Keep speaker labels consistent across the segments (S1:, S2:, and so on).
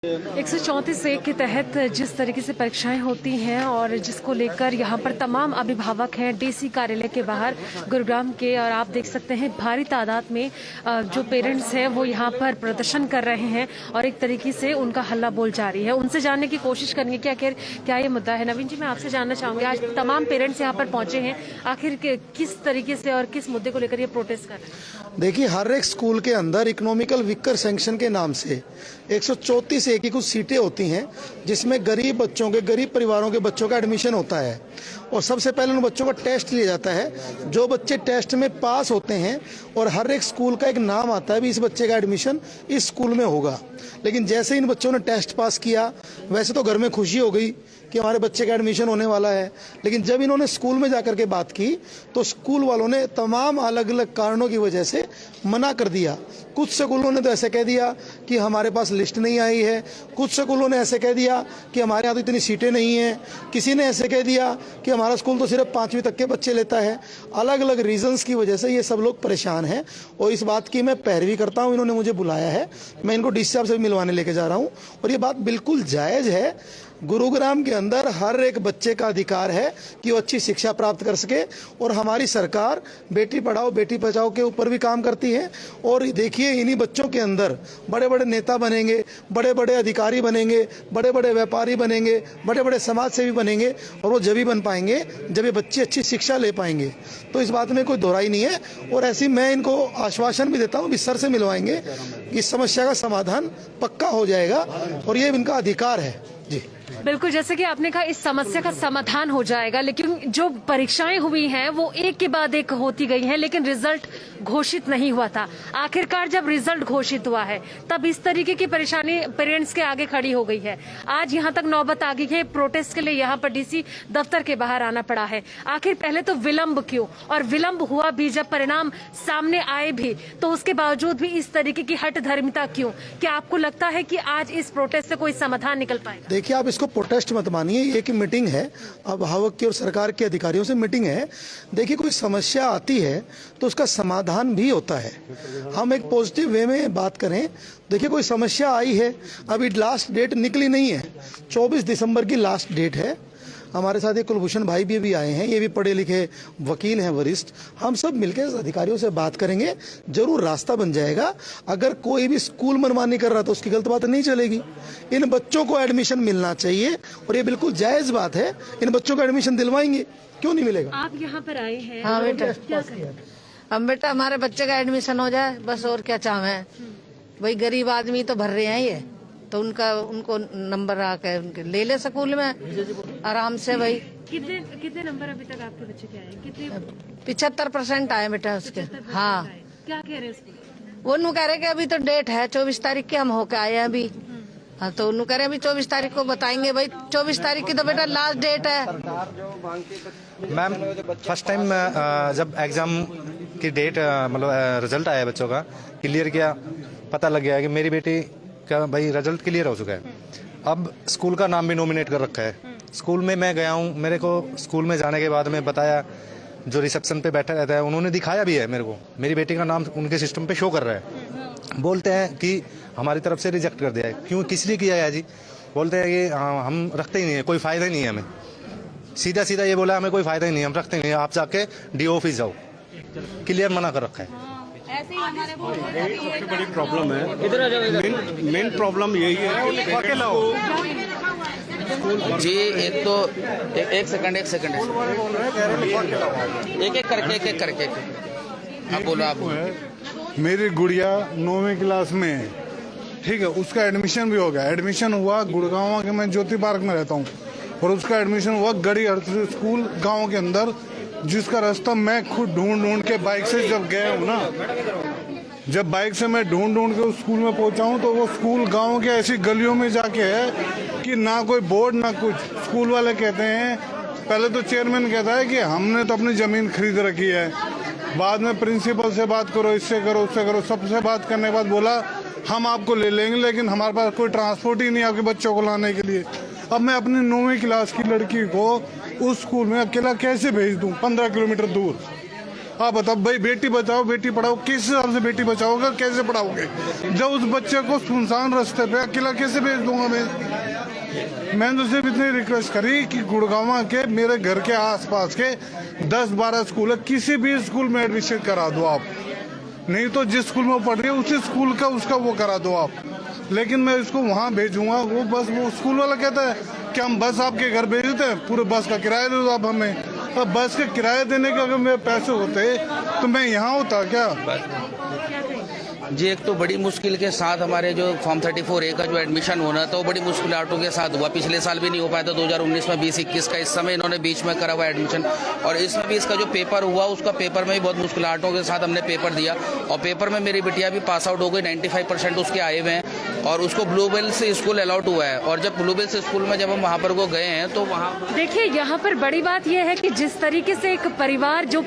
S1: 134 के तहत जिस तरीके से परीक्षाएं होती हैं और जिसको लेकर यहां पर तमाम अभिभावक हैं डीसी कार्यालय के बाहर गुरुग्राम के, और आप देख सकते हैं भारी तादाद में जो पेरेंट्स हैं वो यहां पर प्रदर्शन कर रहे हैं और एक तरीके से उनका हल्ला बोल जारी है। उनसे जानने की कोशिश करेंगे कि आखिर क्या ये मुद्दा है। नवीन जी, मैं आपसे जानना चाहूंगी, आज तमाम पेरेंट्स यहाँ पर पहुंचे हैं, आखिर किस तरीके से और किस मुद्दे को लेकर ये प्रोटेस्ट कर रहे हैं?
S2: देखिए, हर एक स्कूल के अंदर इकोनॉमिकल वीकर सैंक्शन के नाम से 134 ए की कुछ सीटें होती हैं जिसमें गरीब बच्चों के, गरीब परिवारों के बच्चों का एडमिशन होता है और सबसे पहले उन बच्चों का टेस्ट लिया जाता है। जो बच्चे टेस्ट में पास होते हैं और हर एक स्कूल का एक नाम आता है भी इस बच्चे का एडमिशन इस स्कूल में होगा। लेकिन जैसे इन बच्चों ने टेस्ट पास किया वैसे तो घर में खुशी हो गई कि हमारे बच्चे का एडमिशन होने वाला है, लेकिन जब इन्होंने स्कूल में जाकर के बात की तो स्कूल वालों ने तमाम अलग अलग कारणों की वजह से मना कर दिया। कुछ स्कूलों ने तो ऐसे कह दिया कि हमारे पास लिस्ट नहीं आई है, कुछ स्कूलों ने ऐसे कह दिया कि हमारे यहाँ तो इतनी सीटें नहीं हैं, किसी ने ऐसे कह दिया कि हमारा स्कूल तो सिर्फ 5वीं तक के बच्चे लेता है। अलग अलग रीजंस की वजह से ये सब लोग परेशान हैं और इस बात की मैं पैरवी करता हूँ। इन्होंने मुझे बुलाया है, मैं इनको डीसी साहब से मिलवाने लेके जा रहा हूँ और ये बात बिल्कुल जायज़ है। गुरुग्राम के अंदर हर एक बच्चे का अधिकार है कि वो अच्छी शिक्षा प्राप्त कर सके और हमारी सरकार बेटी पढ़ाओ बेटी बचाओ के ऊपर भी काम करती है। और देखिए, इन्हीं बच्चों के अंदर बड़े बड़े नेता बनेंगे, बड़े बड़े अधिकारी बनेंगे, बड़े बड़े व्यापारी बनेंगे, बड़े बड़े समाज सेवी बनेंगे और वो जब ही बन पाएंगे जब ये बच्चे अच्छी शिक्षा ले पाएंगे। तो इस बात में कोई दोहराई नहीं है और ऐसी मैं इनको आश्वासन भी देता हूँ कि सर से मिलवाएंगे, इस समस्या का समाधान पक्का हो जाएगा और ये इनका अधिकार है। जी
S1: बिल्कुल, जैसे कि आपने कहा इस समस्या का समाधान हो जाएगा, लेकिन जो परीक्षाएं हुई हैं वो एक के बाद एक होती गई हैं, लेकिन रिजल्ट घोषित नहीं हुआ था। आखिरकार जब रिजल्ट घोषित हुआ है तब इस तरीके की परेशानी पेरेंट्स के आगे खड़ी हो गई है। आज यहाँ तक नौबत आ गई है, प्रोटेस्ट के लिए यहाँ पर डीसी दफ्तर के बाहर आना पड़ा है। आखिर पहले तो विलंब क्यों, और विलंब हुआ भी जब परिणाम सामने आए भी तो उसके बावजूद भी इस तरीके की हठधर्मिता क्यों? क्या आपको लगता है कि आज इस प्रोटेस्ट से कोई समाधान निकल पाएगा?
S2: देखिए, आप इसको प्रोटेस्ट मत मानिए, ये की मीटिंग है, अभिभावक की और सरकार के अधिकारियों से मीटिंग है। देखिए, कोई समस्या आती है तो उसका समाधान भी होता है। हम एक पॉजिटिव वे में बात करें। देखिए, कोई समस्या आई है, अभी लास्ट डेट निकली नहीं है, 24 दिसंबर की लास्ट डेट है। हमारे साथ ये कुलभूषण भाई भी अभी आए हैं, ये भी पढ़े लिखे वकील हैं, वरिष्ठ। हम सब मिलकर अधिकारियों से बात करेंगे, जरूर रास्ता बन जाएगा। अगर कोई भी स्कूल मनमानी कर रहा तो उसकी गलत बात नहीं चलेगी। इन बच्चों को एडमिशन मिलना चाहिए और ये बिल्कुल जायज बात है, इन बच्चों को एडमिशन दिलवाएंगे, क्यों नहीं मिलेगा।
S1: आप यहाँ पर आए हैं?
S3: हाँ बेटा, हम बेटा हमारे बच्चे का एडमिशन हो जाए बस, और क्या चाहे। भाई गरीब आदमी तो भर रहे हैं ये, तो उनको नंबर आके उनके ले ले स्कूल में आराम से। भाई
S1: कितने नंबर अभी तक आपके बच्चे के आए? कितने?
S3: 75% आए बेटा उसके। हाँ,
S1: क्या कह रहे हैं?
S3: वो कह रहे कि अभी तो डेट है 24 तारीख की, हम होके आए हैं अभी। हाँ, तो उन्होंने कह रहे अभी 24 तारीख को बताएंगे। भाई 24 तारीख की तो बेटा लास्ट डेट है।
S4: मैम, फर्स्ट टाइम जब एग्जाम की डेट मतलब रिजल्ट आया बच्चों का क्लियर किया, पता लग गया कि मेरी बेटी का भाई रिजल्ट क्लियर हो चुका है। अब स्कूल का नाम भी नॉमिनेट कर रखा है। स्कूल में मैं गया हूँ, मेरे को स्कूल में जाने के बाद में बताया, जो रिसेप्शन पे बैठा रहता है उन्होंने दिखाया भी है मेरे को, मेरी बेटी का नाम उनके सिस्टम पे शो कर रहा है। बोलते हैं कि हमारी तरफ से रिजेक्ट कर दिया है। क्यों, किस लिए किया है जी? बोलते हैं कि हम रखते ही नहीं है, कोई फायदा ही नहीं है हमें। सीधा सीधा ये बोला, हमें कोई फायदा ही नहीं है, हम रखते ही नहीं है, आप जाके डीओ ऑफिस जाओ। क्लियर मना कर रखा है।
S5: ऐसे ही हमारे सबसे बड़ी प्रॉब्लम है, मेन प्रॉब्लम यही है
S6: जी। एक तो एक सेकंड एक करके आप बोलो। आप
S7: मेरी गुड़िया 9वीं क्लास में है, ठीक है, उसका एडमिशन भी हो गया। एडमिशन हुआ गुड़गांव के, मैं ज्योति पार्क में रहता हूँ, और उसका एडमिशन हुआ गढ़ी स्कूल गांव के अंदर, जिसका रास्ता मैं खुद ढूंढ के बाइक से जब गया हूँ ना, जब बाइक से मैं ढूंढ के उस स्कूल में पहुंचा हूँ तो वो स्कूल गांव के ऐसी गलियों में जाके है कि ना कोई बोर्ड ना कुछ। स्कूल वाले कहते हैं, पहले तो चेयरमैन कहता है कि हमने तो अपनी जमीन खरीद रखी है, बाद में प्रिंसिपल से बात करो, इससे करो उससे करो, सबसे बात करने के बाद बोला हम आपको ले लेंगे, लेकिन हमारे पास कोई ट्रांसपोर्ट ही नहीं आपके बच्चों को लाने के लिए। अब मैं अपनी 9वीं क्लास की लड़की को उस स्कूल में अकेला कैसे भेज दूं 15 किलोमीटर दूर? आप बताओ भाई, बेटी बचाओ बेटी पढ़ाओ, किस हिसाब से बेटी बचाओगे, कैसे पढ़ाओगे? जब उस बच्चे को सुनसान रास्ते पे अकेला कैसे भेज दूंगा मैंने तो सिर्फ इतनी रिक्वेस्ट करी कि गुड़गांव के मेरे घर के आसपास के 10-12 स्कूल है, किसी भी स्कूल में एडमिशन करा दो आप, नहीं तो जिस स्कूल में वो पढ़ रही है उसी स्कूल का उसका वो करा दो आप। लेकिन मैं इसको वहाँ भेजूंगा, वो स्कूल वाला कहता है कि हम बस आपके घर भेज देते हैं, पूरे बस का किराया दे दो आप हमें। अब बस का किराया देने के अगर मेरे पैसे होते तो मैं यहाँ होता क्या?
S6: जी, एक तो बड़ी मुश्किल के साथ हमारे जो फॉर्म 34A का जो एडमिशन होना था वो बड़ी मुश्किलातों के साथ हुआ। पिछले साल भी नहीं हो पाया था 2019 में 20-21 का, इस समय इन्होंने बीच में करा हुआ एडमिशन, और इसमें भी इसका जो पेपर हुआ उसका पेपर में भी बहुत मुश्किलातों के साथ हमने पेपर दिया, और पेपर में मेरी बिटिया भी पास आउट हो गई, 95% उसके आए हुए हैं, और उसको ब्लूबेल से स्कूल अलाउड हुआ है। और जब ब्लूबेल से स्कूल में जब हम वहाँ पर वो गए हैं तो वहाँ
S1: देखिए, यहाँ पर बड़ी बात यह है कि जिस तरीके से एक परिवार जो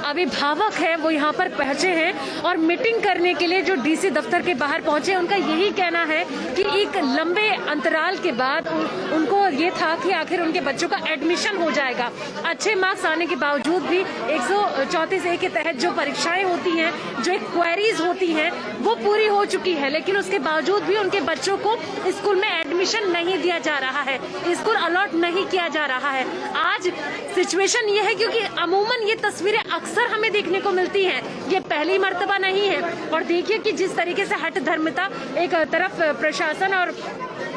S1: अभिभावक है वो यहाँ पर पहुंचे हैं और मीटिंग करने के लिए जो डीसी दफ्तर के बाहर पहुंचे, उनका यही कहना है कि एक लंबे अंतराल के बाद उनको ये था कि आखिर उनके बच्चों का एडमिशन हो जाएगा। अच्छे मार्क्स आने के बावजूद भी 134A के तहत जो परीक्षाएं होती हैं, जो एक क्वेरीज होती हैं, वो पूरी हो चुकी है, लेकिन उसके बावजूद भी उनके बच्चों को स्कूल में एडमिशन नहीं दिया जा रहा है, स्कूल अलॉट नहीं किया जा रहा है। आज सिचुएशन ये है क्योंकि अमूमन ये तस्वीरें अक्सर हमें देखने को मिलती हैं, ये पहली मर्तबा नहीं है। और देखिए कि जिस तरीके से हट धर्मिता एक तरफ प्रशासन और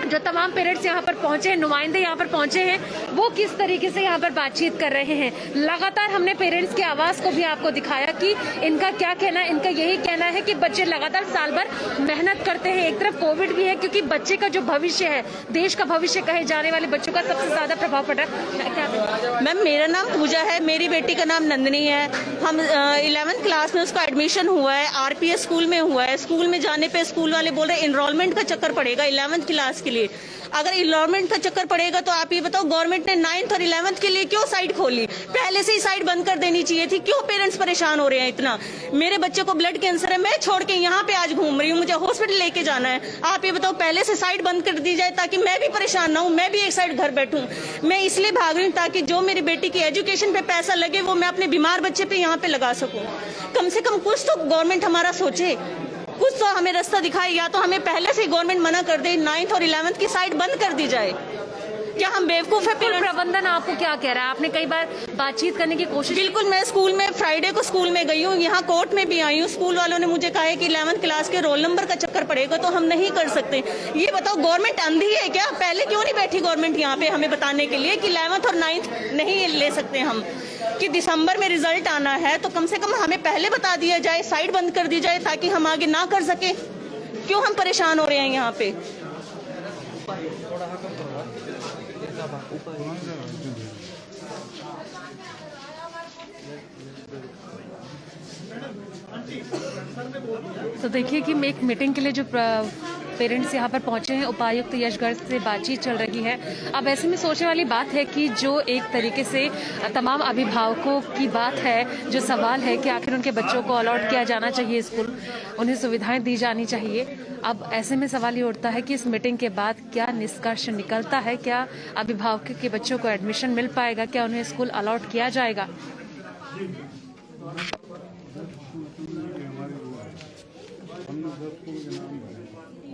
S1: जो तमाम पेरेंट्स यहाँ पर पहुंचे हैं, नुमाइंदे यहाँ पर पहुंचे हैं, वो किस तरीके से यहाँ पर बातचीत कर रहे हैं। लगातार हमने पेरेंट्स की आवाज को भी आपको दिखाया कि इनका क्या कहना है। इनका यही कहना है कि बच्चे लगातार साल भर मेहनत करते हैं, एक तरफ कोविड भी है क्योंकि बच्चे का जो भविष्य है, देश का भविष्य कहे जाने वाले बच्चों का सबसे ज्यादा प्रभाव पड़ा है।
S8: मैम, मेरा नाम पूजा है, मेरी बेटी का नाम नंदिनी है। हम 11th क्लास में उसका एडमिशन हुआ है, RPS स्कूल में हुआ है। स्कूल में जाने पे स्कूल वाले बोल रहे इनरोलमेंट का चक्कर पड़ेगा 11th क्लास के लिए। अगर इनरोलमेंट का चक्कर पड़ेगा तो आप ये बताओ, गवर्नमेंट ने 9th और 11th के लिए क्यों साइट खोली? पहले से ही साइट बंद कर देनी चाहिए थी। क्यों पेरेंट्स परेशान हो रहे हैं इतना? मेरे बच्चे को ब्लड कैंसर है, मैं छोड़ के यहाँ पे आज घूम रही हूँ, मुझे हॉस्पिटल लेके जाना है। आप ये बताओ, पहले से साइट बंद कर दी जाए ताकि मैं भी परेशान ना हूँ, मैं भी एक साइड घर बैठूं। मैं इसलिए भाग रही हूँ ताकि जो मेरी बेटी की एजुकेशन पे पैसा लगे वो मैं अपने बीमार बच्चे पे यहाँ पे लगा सकूं। कम से कम कुछ तो गवर्नमेंट हमारा सोचे, कुछ तो हमें रास्ता दिखाए, या तो हमें पहले से गवर्नमेंट मना कर दे, 9th और 11th की साइट बंद कर दी जाए। क्या हम बेवकूफ है?
S1: स्कूल प्रबंधन आपको क्या कह रहा है? आपने कई बार बातचीत करने की कोशिश?
S8: बिल्कुल, मैं स्कूल में फ्राइडे को स्कूल में गई हूँ, यहाँ कोर्ट में भी आई हूँ। स्कूल वालों ने मुझे कहा है कि 11th क्लास के रोल नंबर का चक्कर पड़ेगा तो हम नहीं कर सकते। ये बताओ, गवर्नमेंट अंधी है क्या? पहले क्यों नहीं बैठी गवर्नमेंट यहाँ पे हमें बताने के लिए कि 11th और 9th नहीं ले सकते हम, कि दिसंबर में रिजल्ट आना है तो कम से कम हमें पहले बता दिया जाए, साइट बंद कर दी जाए ताकि हम आगे ना कर सके। क्यों हम परेशान हो रहे हैं यहाँ पे?
S1: तो देखिए कि एक मीटिंग के लिए जो पेरेंट्स यहाँ पर पहुंचे हैं, उपायुक्त यशगढ़ से बातचीत चल रही है। अब ऐसे में सोचने वाली बात है कि जो एक तरीके से तमाम अभिभावकों की बात है, जो सवाल है कि आखिर उनके बच्चों को अलॉट किया जाना चाहिए स्कूल, उन्हें सुविधाएं दी जानी चाहिए। अब ऐसे में सवाल ये उठता है कि इस मीटिंग के बाद क्या निष्कर्ष निकलता है? क्या अभिभावकों के बच्चों को एडमिशन मिल पाएगा? क्या उन्हें स्कूल अलॉट किया जाएगा?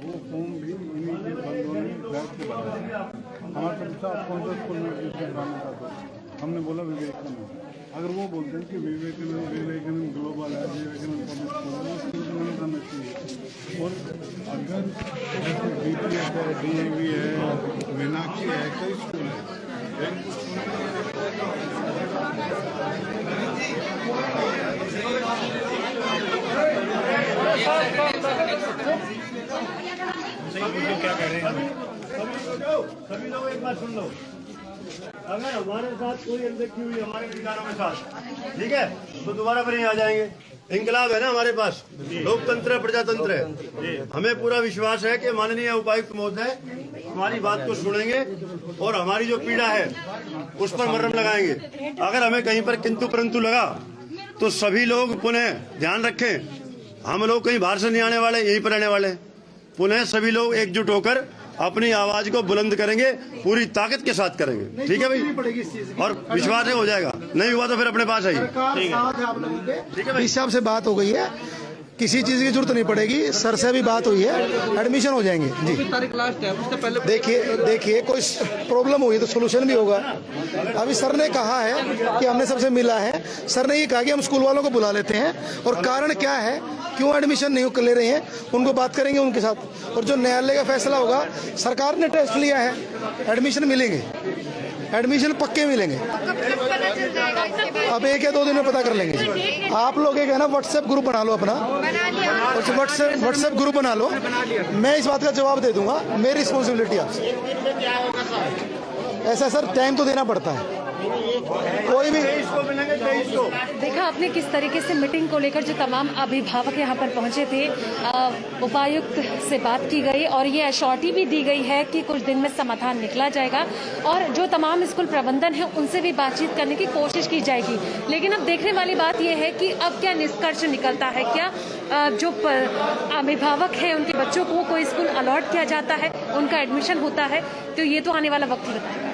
S7: वो फॉर्म भी इन्हीं के बंद होने बैच के बाद हमारे पूछा आप कौन सा स्कूल में एडमिशन कराना चाहते हो? हमने बोला विवेकानंद। अगर वो बोलते हैं कि विवेकानंद ग्लोबल है, विवेकानंद पब्लिक स्कूल है, स्कूल में नहीं करना चाहिए। और अगर जैसे BPS है, DAV है, मीनाक्षी है, कई स्कूल
S5: क्या कह रहे हैं? सभी लोग एक बात सुन लो, अगर हमारे साथ कोई अनदेखी हुई हमारे विचारों के साथ, ठीक है, तो दोबारा फिर आ जाएंगे। इंकलाब है ना हमारे पास, लोकतंत्र है, प्रजातंत्र है। हमें पूरा विश्वास है कि माननीय उपायुक्त महोदय हमारी बात को सुनेंगे और हमारी जो पीड़ा है उस पर मरहम लगाएंगे। अगर हमें कहीं पर किंतु परंतु लगा तो सभी लोग पुनः ध्यान रखें, हम लोग कहीं बाहर से नहीं आने वाले, यहीं पर रहने वाले। पुनः सभी लोग एकजुट होकर अपनी आवाज को बुलंद करेंगे, पूरी ताकत के साथ करेंगे। ठीक है भाई, और विश्वास हो जाएगा, नहीं हुआ तो फिर अपने पास आइए।
S2: ठीक है, इस हिसाब से बात हो गई है, किसी चीज की जरूरत नहीं पड़ेगी। सर से भी बात हुई है, एडमिशन हो जाएंगे जी। देखिए कोई प्रॉब्लम हुई तो सोल्यूशन भी होगा। अभी सर ने कहा है कि हमने सबसे मिला है, सर ने ये कहा कि हम स्कूल वालों को बुला लेते हैं और कारण क्या है, क्यों एडमिशन नहीं ले रहे हैं, उनको बात करेंगे उनके साथ। और जो न्यायालय का फैसला होगा, सरकार ने टेस्ट लिया है, एडमिशन मिलेंगे, एडमिशन पक्के मिलेंगे। अब 1 या 2 दिन में पता कर लेंगे। आप लोग एक है ना व्हाट्सएप ग्रुप बना लो अपना, व्हाट्सएप ग्रुप बना लो, मैं इस बात का जवाब दे दूंगा, मेरी रिस्पॉन्सिबिलिटी आपसे। ऐसा सर टाइम तो देना पड़ता है, कोई भी।
S1: देखा आपने किस तरीके से मीटिंग को लेकर जो तमाम अभिभावक यहाँ पर पहुंचे थे, उपायुक्त से बात की गई और ये एश्योरिटी भी दी गई है कि कुछ दिन में समाधान निकला जाएगा और जो तमाम स्कूल प्रबंधन है उनसे भी बातचीत करने की कोशिश की जाएगी। लेकिन अब देखने वाली बात यह है कि अब क्या निष्कर्ष निकलता है, क्या जो अभिभावक हैं उनके बच्चों को कोई स्कूल अलॉट किया जाता है, उनका एडमिशन होता है, तो ये तो आने वाला वक्त ही बताएगा।